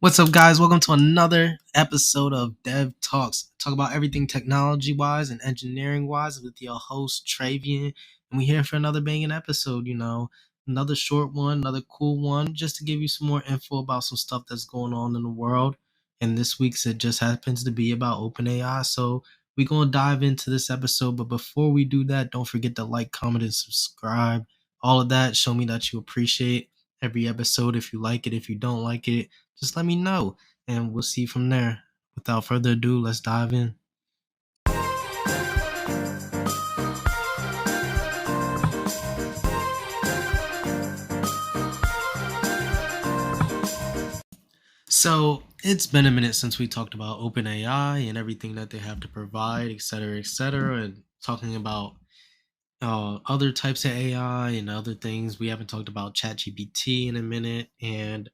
What's up, guys? Welcome to another episode of DevTalks. Talk about everything technology-wise and engineering-wise with your host, Travian. And we're here for another banging episode, another short one, another cool one, just to give you some more info about some stuff that's going on in the world. And this week's it just happens to be about OpenAI. So we're going to dive into this episode. But before we do that, don't forget to like, comment, and subscribe. All of that, show me that you appreciate every episode. If you like it, if you don't like it, just let me know and we'll see from there. Without further ado, let's dive in. So it's been a minute since we talked about OpenAI and everything that they have to provide, et cetera, and talking about other types of AI and other things. We haven't talked about ChatGPT in a minute, and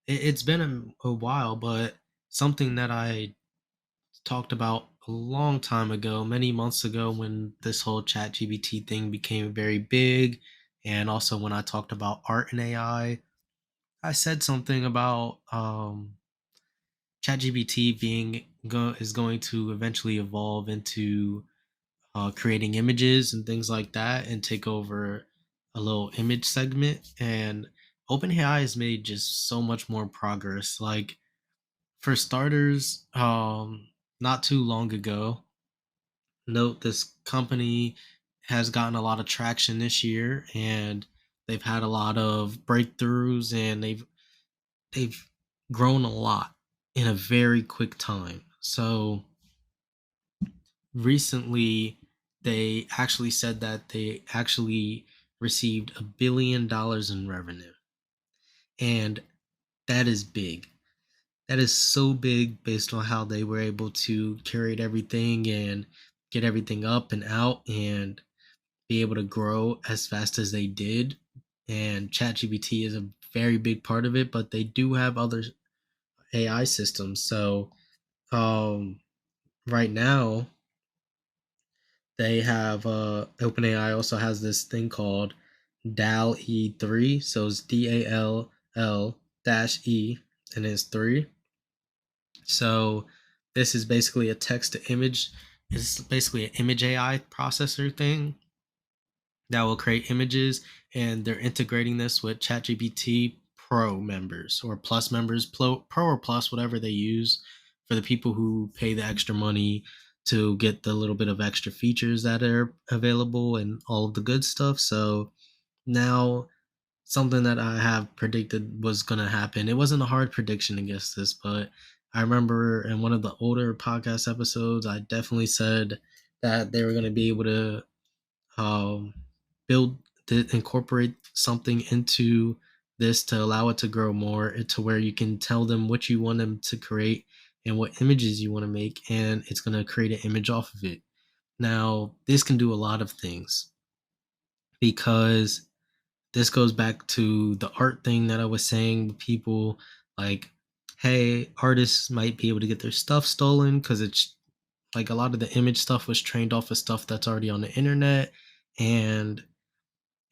it's been a while, but something that I talked about a long time ago, many months ago, when this whole ChatGPT thing became very big, and also when I talked about art and AI, I said something about ChatGPT is going to eventually evolve into creating images and things like that, and take over a little image segment. And OpenAI has made just so much more progress. Like for starters, not too long ago, note this company has gotten a lot of traction this year, and they've had a lot of breakthroughs, and they've grown a lot in a very quick time. So recently they actually said that they actually received $1 billion in revenue, and that is big. That is so big based on how they were able to curate everything and get everything up and out and be able to grow as fast as they did. And ChatGPT is a very big part of it, but they do have other AI systems. So right now they have OpenAI also has this thing called DALL E3. So it's DALL dash E, and it's 3. So this is basically a text to image. It's basically an image AI processor thing that will create images, and they're integrating this with ChatGPT Pro members or Plus members, Pro or Plus, whatever they use, for the people who pay the extra money to get the little bit of extra features that are available and all of the good stuff. So now something that I have predicted was going to happen. It wasn't a hard prediction to guess this, but I remember in one of the older podcast episodes, I definitely said that they were going to be able to um, build incorporate something into this to allow it to grow more, to where you can tell them what you want them to create and what images you want to make, and it's going to create an image off of it. Now this can do a lot of things, because this goes back to the art thing that I was saying. People, like, hey, artists might be able to get their stuff stolen because it's like a lot of the image stuff was trained off of stuff that's already on the internet. And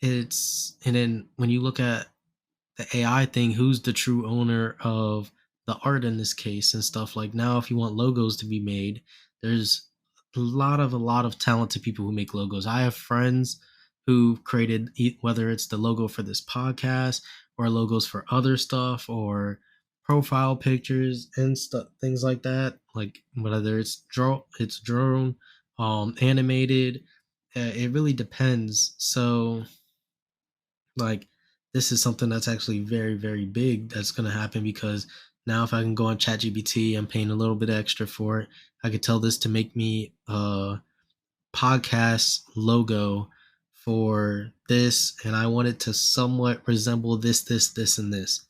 then when you look at the AI thing, who's the true owner of the art in this case and stuff? Like, now if you want logos to be made, there's a lot of talented people who make logos. I have friends who created, whether it's the logo for this podcast or logos for other stuff or profile pictures and stuff, things like that. Like whether it's drone, animated, it really depends. So like, this is something that's actually very, very big that's going to happen, because now if I can go on ChatGPT, I'm paying a little bit extra for it. I could tell this to make me a podcast logo for this, and I want it to somewhat resemble this, and this.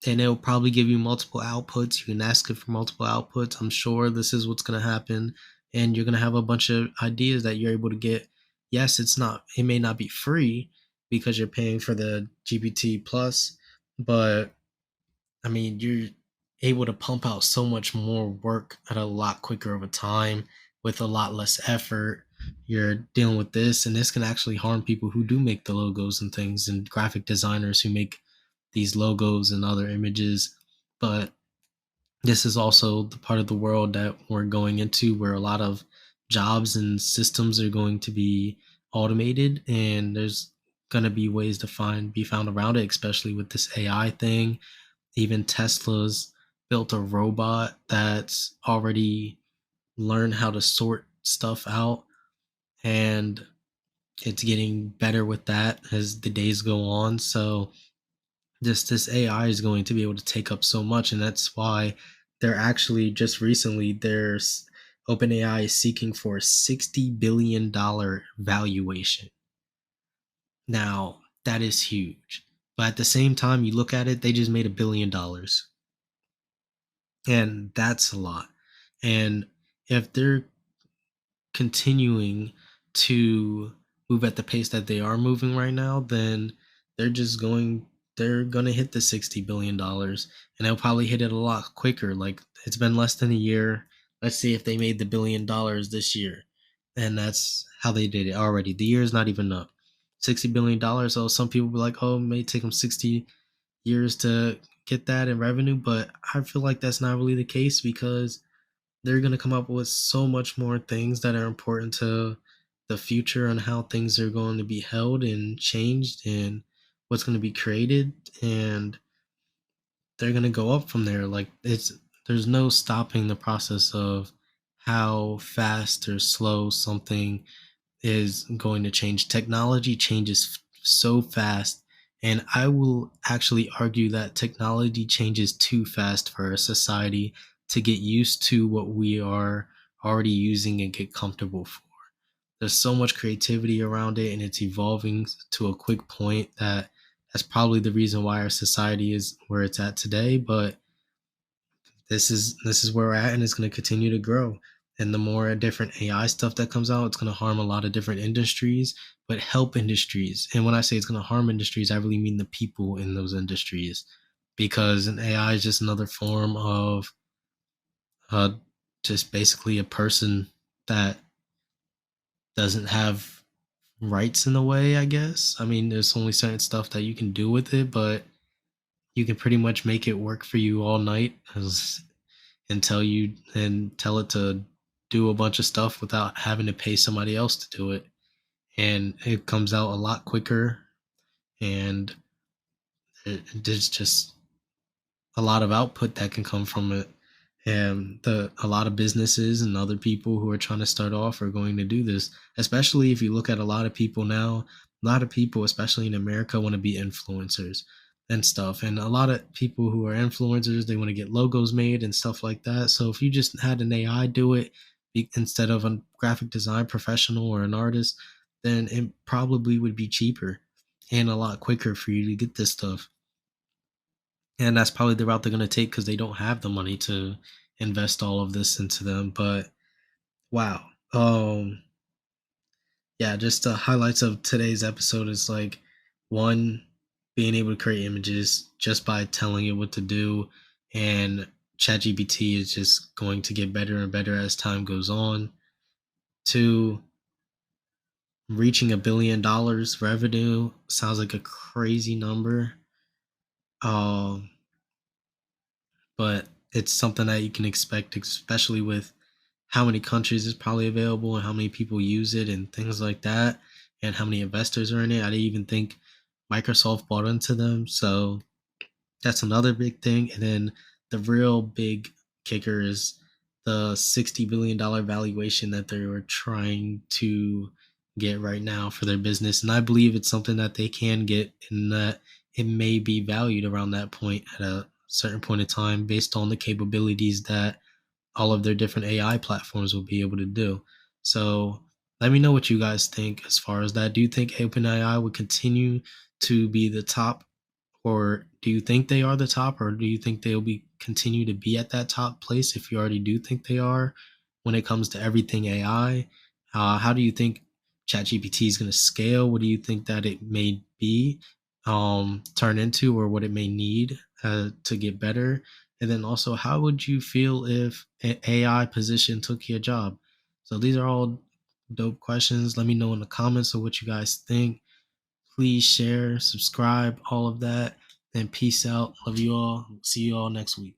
And it'll probably give you multiple outputs. You can ask it for multiple outputs. I'm sure this is what's going to happen. And you're going to have a bunch of ideas that you're able to get. Yes, it may not be free because you're paying for the GPT plus, but I mean, you're able to pump out so much more work at a lot quicker of a time with a lot less effort. You're dealing with this, and this can actually harm people who do make the logos and things, and graphic designers who make these logos and other images. But this is also the part of the world that we're going into where a lot of jobs and systems are going to be automated, and there's going to be ways to be found around it, especially with this AI thing. Even Tesla's built a robot that's already learned how to sort stuff out, and it's getting better with that as the days go on. So this AI is going to be able to take up so much, and that's why they're actually just recently there's OpenAI is seeking for a $60 billion valuation. Now that is huge, but at the same time, you look at it, they just made $1 billion, and that's a lot. And if they're continuing to move at the pace that they are moving right now, then they're just going they're gonna hit the $60 billion, and they'll probably hit it a lot quicker. Like, it's been less than a year. Let's see if they made the $1 billion this year. And that's how they did it already. The year is not even up. $60 billion. So some people be like, oh, it may take them 60 years to get that in revenue, but I feel like that's not really the case because they're going to come up with so much more things that are important to the future and how things are going to be held and changed and what's going to be created, and they're going to go up from there. Like, there's no stopping the process of how fast or slow something is going to change. Technology changes so fast, and I will actually argue that technology changes too fast for a society to get used to what we are already using and get comfortable for. There's so much creativity around it, and it's evolving to a quick point that that's probably the reason why our society is where it's at today. But this is where we're at, and it's going to continue to grow. And the more different AI stuff that comes out, it's going to harm a lot of different industries, but help industries. And when I say it's going to harm industries, I really mean the people in those industries, because an AI is just another form of uh, just basically a person that doesn't have rights in a way, I guess. I mean, there's only certain stuff that you can do with it, but you can pretty much make it work for you all night and tell it to do a bunch of stuff without having to pay somebody else to do it. And it comes out a lot quicker, and there's just a lot of output that can come from it. And a lot of businesses and other people who are trying to start off are going to do this, especially if you look at a lot of people now. A lot of people, especially in America, want to be influencers and stuff. And a lot of people who are influencers, they want to get logos made and stuff like that. So if you just had an AI do it instead of a graphic design professional or an artist, then it probably would be cheaper and a lot quicker for you to get this stuff. And that's probably the route they're going to take because they don't have the money to invest all of this into them. But wow. Yeah, just the highlights of today's episode is like, one, being able to create images just by telling it what to do, and ChatGPT is just going to get better and better as time goes on. Two, reaching $1 billion revenue sounds like a crazy number. Um, but it's something that you can expect, especially with how many countries is probably available and how many people use it and things like that, and how many investors are in it. I didn't even think Microsoft bought into them. So that's another big thing. And then the real big kicker is the $60 billion valuation that they were trying to get right now for their business. And I believe it's something that they can get, and that it may be valued around that point at a certain point in time based on the capabilities that all of their different AI platforms will be able to do. So let me know what you guys think as far as that. Do you think OpenAI would continue to be the top, or do you think they are the top, or do you think they'll be continue to be at that top place if you already do think they are when it comes to everything AI? How do you think ChatGPT is going to scale? What do you think that it may be turn into, or what it may need to get better? And then also, how would you feel if an AI position took your job? So these are all dope questions. Let me know in the comments of what you guys think. Please share, subscribe, all of that. And peace out. Love you all. See you all next week.